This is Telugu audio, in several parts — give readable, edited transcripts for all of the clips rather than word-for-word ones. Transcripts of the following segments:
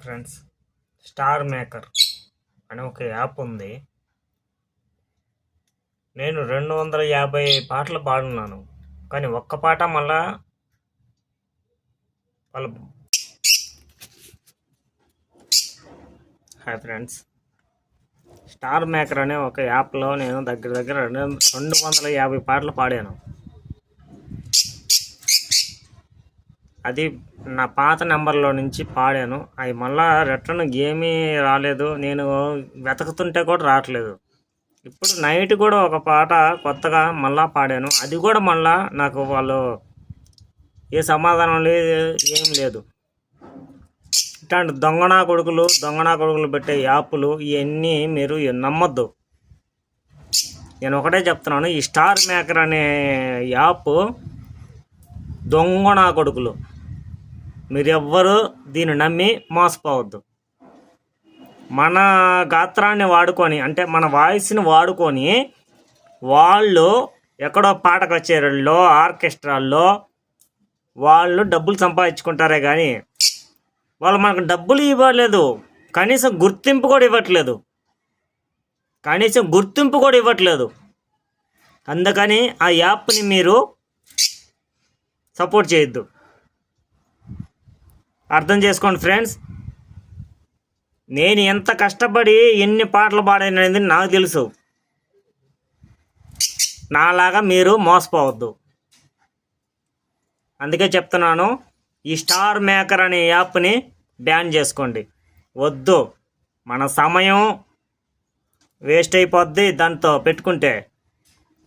ఫ్రెండ్స్, స్టార్ మేకర్ అనే ఒక యాప్ ఉంది. నేను 250 పాటలు పాడున్నాను, కానీ ఒక్క పాట మళ్ళా వాళ్ళ హాయ్ ఫ్రెండ్స్, స్టార్ మేకర్ అనే ఒక యాప్లో నేను దగ్గర 250 పాటలు పాడాను. అది నా పాత నెంబర్లో నుంచి పాడాను. అవి మళ్ళా రిటర్న్ ఏమీ రాలేదు. నేను వెతుకుతుంటే కూడా రావట్లేదు. ఇప్పుడు నైట్ కూడా ఒక పాట కొత్తగా మళ్ళా పాడాను. అది కూడా మళ్ళా నాకు వాళ్ళు ఏ సమాధానం లేదు, ఏం లేదు. ఇట్లాంటి దొంగనా కొడుకులు పెట్టే యాప్లు ఇవన్నీ మీరు నమ్మొద్దు. నేను ఒకటే చెప్తున్నాను, ఈ స్టార్ మేకర్ అనే యాప్ దొంగనా కొడుకులు. మీరెవ్వరూ దీన్ని నమ్మి మోసపోవద్దు. మన గాత్రాన్ని వాడుకొని, అంటే మన వాయిస్ని వాడుకొని వాళ్ళు ఎక్కడో పాట కచేరీల్లో, ఆర్కెస్ట్రాల్లో వాళ్ళు డబ్బులు సంపాదించుకుంటారే కానీ వాళ్ళు మనకు డబ్బులు ఇవ్వలేదు. కనీసం గుర్తింపు కూడా ఇవ్వట్లేదు. అందుకని ఆ యాప్ని మీరు సపోర్ట్ చేయొద్దు. అర్థం చేసుకోండి ఫ్రెండ్స్. నేను ఎంత కష్టపడి ఎన్ని పాటలు పాడాననేది నాకు తెలుసు. నాలాగా మీరు మోసపోవద్దు. అందుకే చెప్తున్నాను, ఈ స్టార్ మేకర్ అనే యాప్ని బ్యాన్ చేసుకోండి. వద్దు, మన సమయం వేస్ట్ అయిపోద్ది. దాంతో పెట్టుకుంటే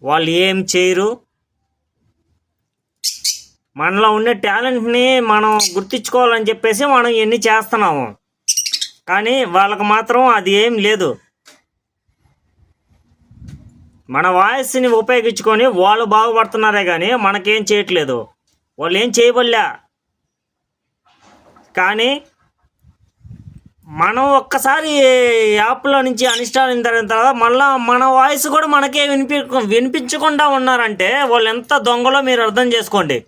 వాళ్ళు ఏం చేయరు. మనలో ఉండే టాలెంట్ని మనం గుర్తించుకోవాలని చెప్పేసి మనం ఇవన్నీ చేస్తున్నాము, కానీ వాళ్ళకి మాత్రం అది ఏం లేదు. మన వాయిస్ని ఉపయోగించుకొని వాళ్ళు బాగుపడుతున్నారే కానీ మనకేం చేయట్లేదు. వాళ్ళు ఏం చేయబడలే. కానీ మనం ఒక్కసారి యాప్లో నుంచి అన్ఇన్స్టాల్ అయిన తర్వాత మళ్ళీ మన వాయిస్ కూడా మనకే వినిపించకుండా ఉన్నారంటే వాళ్ళు ఎంత దొంగలో మీరు అర్థం చేసుకోండి.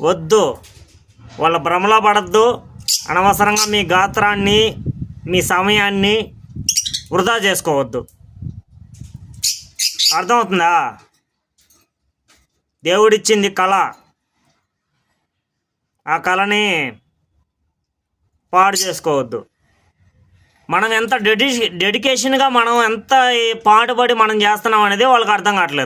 వద్దు, వాళ్ళ భ్రమలో పడద్దు. అనవసరంగా మీ గాత్రాన్ని, మీ సమయాన్ని వృధా చేసుకోవద్దు. అర్థమవుతుందా? దేవుడిచ్చింది కళ. ఆ కళని పాడు చేసుకోవద్దు. మనం ఎంత డెడికేషన్గా మనం ఎంత పాటుపడి మనం చేస్తున్నాం అనేది వాళ్ళకి అర్థం కావట్లేదు.